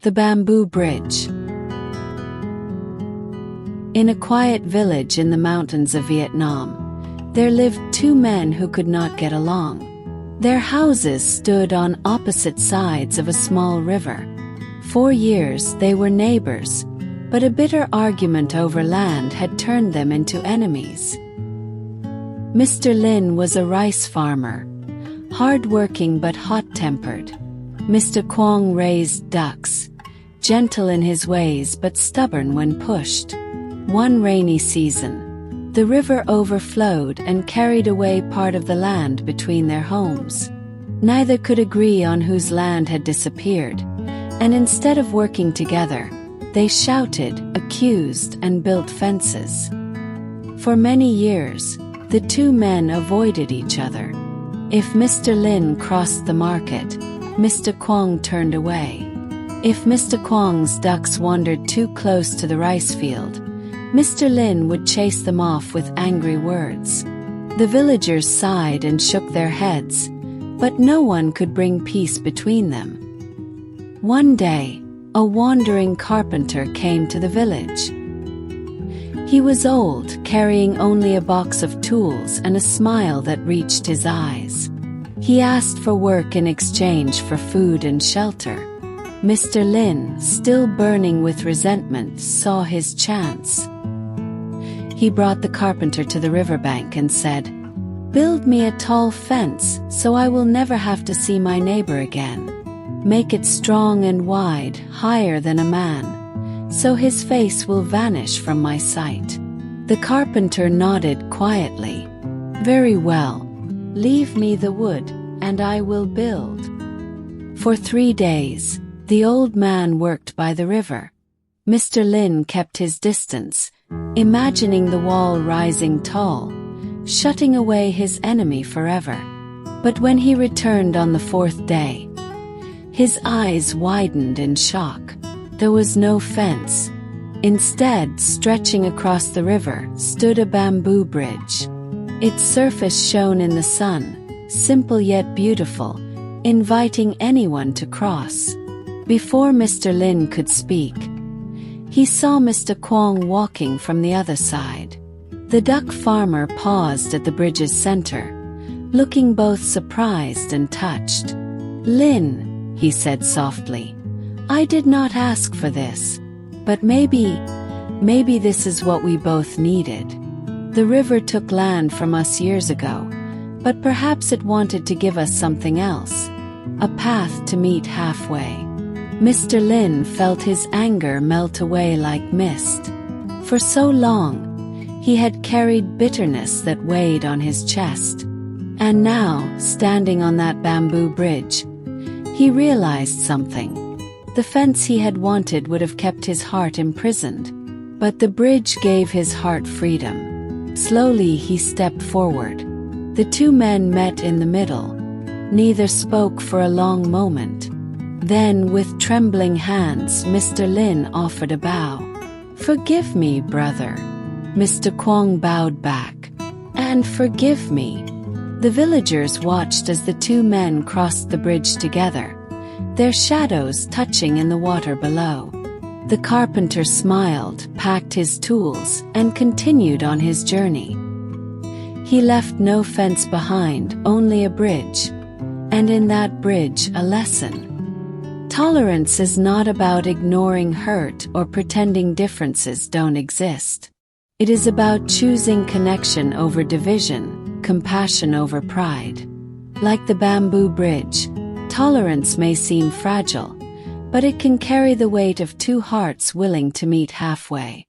The Bamboo Bridge. In a quiet village in the mountains of Vietnam, there lived two men who could not get along. Their houses stood on opposite sides of a small river. For years they were neighbors, but a bitter argument over land had turned them into enemies. Mr. Lin was a rice farmer, hard-working but hot-tempered. Mr. Quang raised ducks, gentle in his ways but stubborn when pushed. One rainy season, the river overflowed and carried away part of the land between their homes. Neither could agree on whose land had disappeared, and instead of working together, they shouted, accused, and built fences. For many years, the two men avoided each other. If Mr. Lin crossed the market, Mr. Quang turned away. If Mr. Quang's ducks wandered too close to the rice field, Mr. Lin would chase them off with angry words. The villagers sighed and shook their heads, but no one could bring peace between them. One day, a wandering carpenter came to the village. He was old, carrying only a box of tools and a smile that reached his eyes. He asked for work in exchange for food and shelter. Mr. Lin, still burning with resentment, saw his chance. He brought the carpenter to the riverbank and said, "Build me a tall fence so I will never have to see my neighbor again. Make it strong and wide, higher than a man, so his face will vanish from my sight." The carpenter nodded quietly. "Very well. Leave me the wood, and I will build." For 3 days, the old man worked by the river. Mr. Lin kept his distance, imagining the wall rising tall, shutting away his enemy forever. But when he returned on the 4th day, his eyes widened in shock. There was no fence. Instead, stretching across the river, stood a bamboo bridge. Its surface shone in the sun, simple yet beautiful, inviting anyone to cross. Before Mr. Lin could speak, he saw Mr. Quang walking from the other side. The duck farmer paused at the bridge's center, looking both surprised and touched. "Lin," he said softly, "I did not ask for this, but maybe this is what we both needed. The river took land from us years ago, but perhaps it wanted to give us something else, a path to meet halfway." Mr. Lin felt his anger melt away like mist. For so long, he had carried bitterness that weighed on his chest. And now, standing on that bamboo bridge, he realized something. The fence he had wanted would have kept his heart imprisoned, but the bridge gave his heart freedom. Slowly he stepped forward. The two men met in the middle. Neither spoke for a long moment. Then, with trembling hands, Mr. Lin offered a bow. "Forgive me, brother." Mr. Quang bowed back. "And forgive me." The villagers watched as the two men crossed the bridge together, their shadows touching in the water below. The carpenter smiled, packed his tools, and continued on his journey. He left no fence behind, only a bridge. And in that bridge, a lesson. Tolerance is not about ignoring hurt or pretending differences don't exist. It is about choosing connection over division, compassion over pride. Like the bamboo bridge, tolerance may seem fragile, but it can carry the weight of two hearts willing to meet halfway.